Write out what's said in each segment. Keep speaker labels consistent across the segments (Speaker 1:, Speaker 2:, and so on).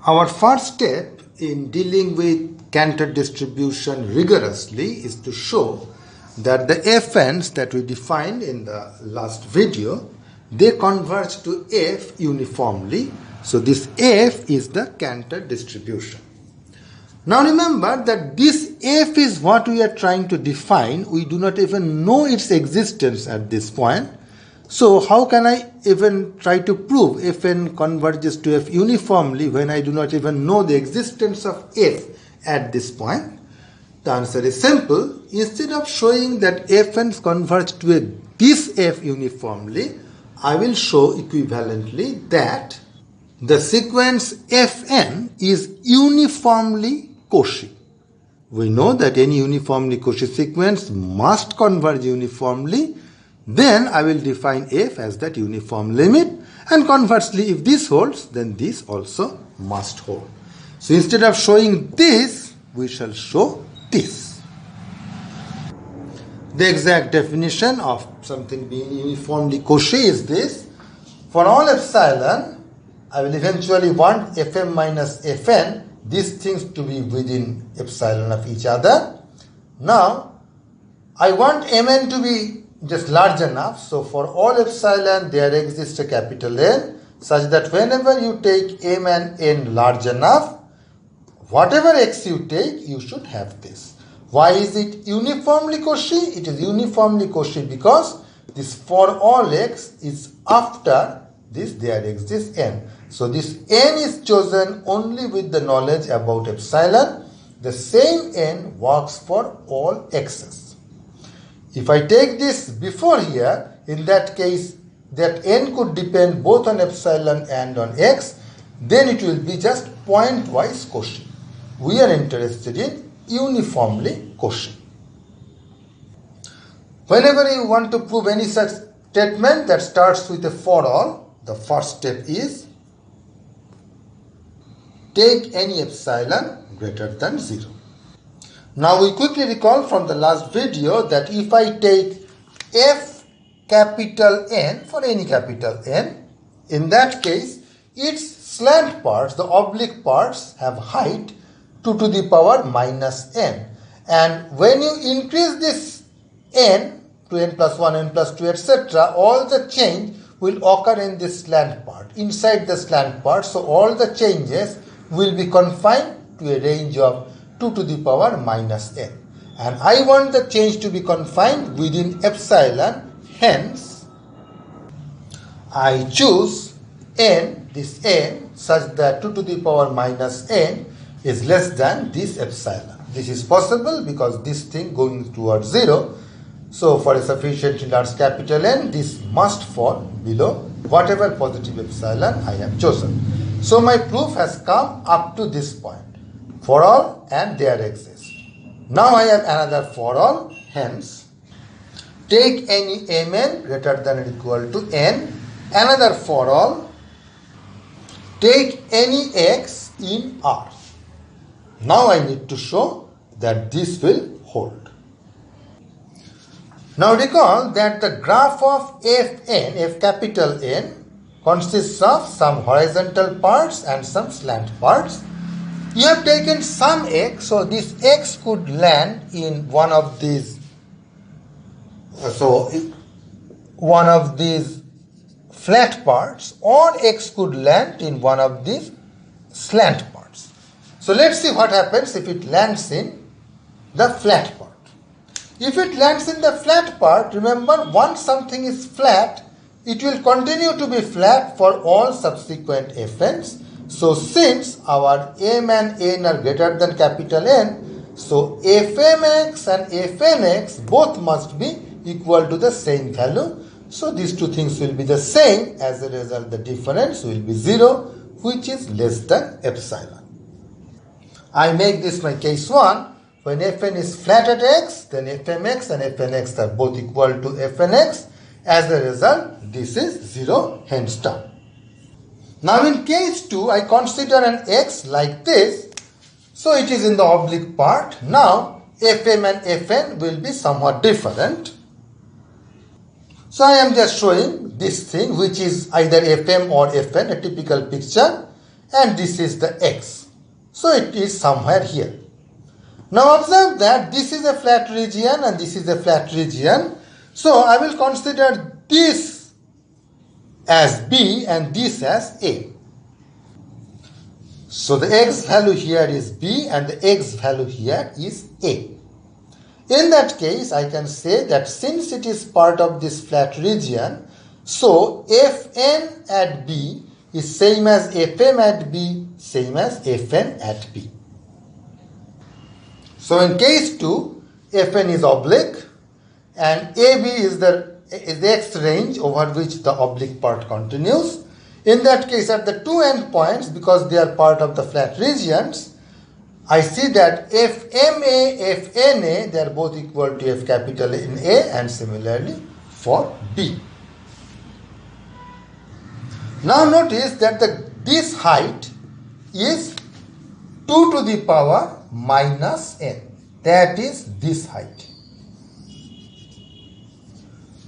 Speaker 1: Our first step in dealing with Cantor distribution rigorously is to show that the fn's that we defined in the last video, they converge to f uniformly. So this f is the Cantor distribution. Now remember that this f is what we are trying to define. We do not even know its existence at this point. So how can I even try to prove fn converges to f uniformly when I do not even know the existence of f at this point? The answer is simple. Instead of showing that fn converge to this f uniformly, I will show equivalently that the sequence fn is uniformly Cauchy. We know that any uniformly Cauchy sequence must converge uniformly. Then I will define f as that uniform limit, and conversely, if this holds, then this also must hold. So instead of showing this, we shall show this. The exact definition of something being uniformly Cauchy is this. For all epsilon, I will eventually want fm minus fn, these things to be within epsilon of each other. Now, I want mn to be just large enough, so for all epsilon there exists a capital N such that whenever you take m and n large enough, whatever x you take, you should have this. Why is it uniformly Cauchy? It is uniformly Cauchy because this for all x is after this there exists n. So this n is chosen only with the knowledge about epsilon. The same n works for all x's. If I take this before here, in that case that n could depend both on epsilon and on x, then it will be just point-wise Cauchy. We are interested in uniformly Cauchy. Whenever you want to prove any such statement that starts with a for all, the first step is take any epsilon greater than 0. Now we quickly recall from the last video that if I take f capital N for any capital N, in that case its slant parts, the oblique parts, have height 2 to the power minus n. And when you increase this n to n plus 1, n plus 2, etc., all the change will occur in this slant part, inside the slant part. So all the changes will be confined to a range of 2 to the power minus n. And I want the change to be confined within epsilon, hence I choose n, this n, such that 2 to the power minus n is less than this epsilon. This is possible because this thing going towards 0. So for a sufficiently large capital N, this must fall below whatever positive epsilon I have chosen. So my proof has come up to this point. For all and there exists. Now I have another for all, hence take any mn greater than or equal to n, another for all, take any x in R. Now I need to show that this will hold. Now recall that the graph of fn, f capital N, consists of some horizontal parts and some slant parts. You have taken some x, so this x could land in one of these. One of these flat parts, or x could land in one of these slant parts. So let's see what happens if it lands in the flat part. If it lands in the flat part, remember, once something is flat, it will continue to be flat for all subsequent fn's. So since our m and n are greater than capital N, so fmx and fnx both must be equal to the same value. So these two things will be the same. As a result, the difference will be 0, which is less than epsilon. I make this my case 1. When fn is flat at x, then fmx and fnx are both equal to fnx. As a result, this is 0, hence done. Now in case 2, I consider an x like this, so it is in the oblique part. Now fm and fn will be somewhat different. So I am just showing this thing, which is either fm or fn, a typical picture. and this is the x. So it is somewhere here. Now observe that this is a flat region and this is a flat region. So I will consider this as B and this as A. So the x value here is B and the x value here is A. In that case, I can say that since it is part of this flat region, so Fn at B is same as Fm at B, same as Fn at B. So in case 2, Fn is oblique and AB is the x range over which the oblique part continues. In that case, at the two end points, because they are part of the flat regions, I see that Fma, Fna, they are both equal to F capital in A, and similarly for B. Now notice that this height is 2 to the power minus n. That is this height.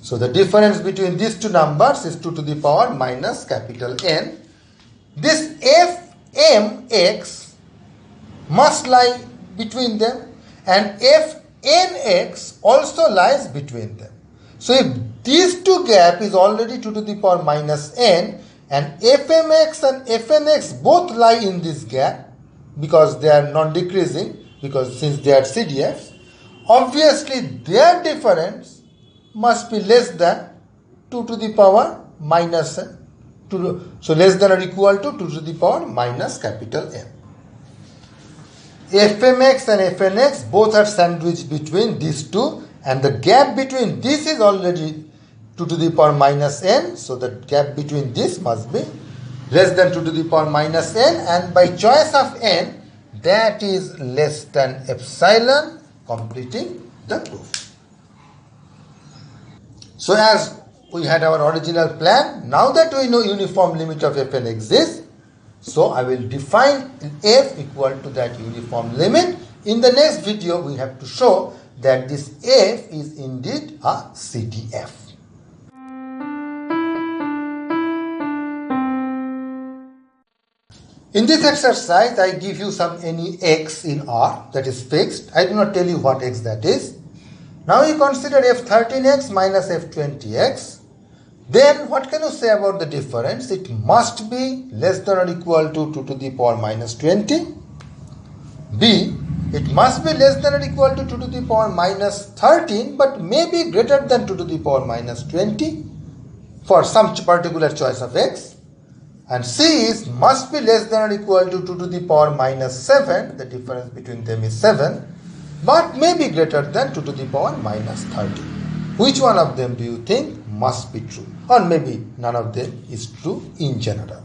Speaker 1: So the difference between these two numbers is 2 to the power minus capital N. This Fmx must lie between them, and Fnx also lies between them. So if these two gap is already 2 to the power minus n, and Fmx and Fnx both lie in this gap because they are non-decreasing, because since they are CDFs, obviously their difference must be less than 2 to the power minus n. So less than or equal to 2 to the power minus capital N. Fmx and Fnx both are sandwiched between these two, and the gap between this is already 2 to the power minus n. So the gap between this must be less than 2 to the power minus n, and by choice of n, that is less than epsilon, completing the proof. So as we had our original plan, now that we know uniform limit of Fn exists, so I will define f equal to that uniform limit. In the next video, we have to show that this f is indeed a CDF. In this exercise, I give you any x in R that is fixed. I do not tell you what x that is. Now you consider f13x minus f20x. Then what can you say about the difference? It must be less than or equal to 2 to the power minus 20. B, it must be less than or equal to 2 to the power minus 13, but may be greater than 2 to the power minus 20 for some particular choice of x. And C is must be less than or equal to 2 to the power minus 7. The difference between them is 7, but may be greater than 2 to the power minus 30. Which one of them do you think must be true? Or maybe none of them is true in general.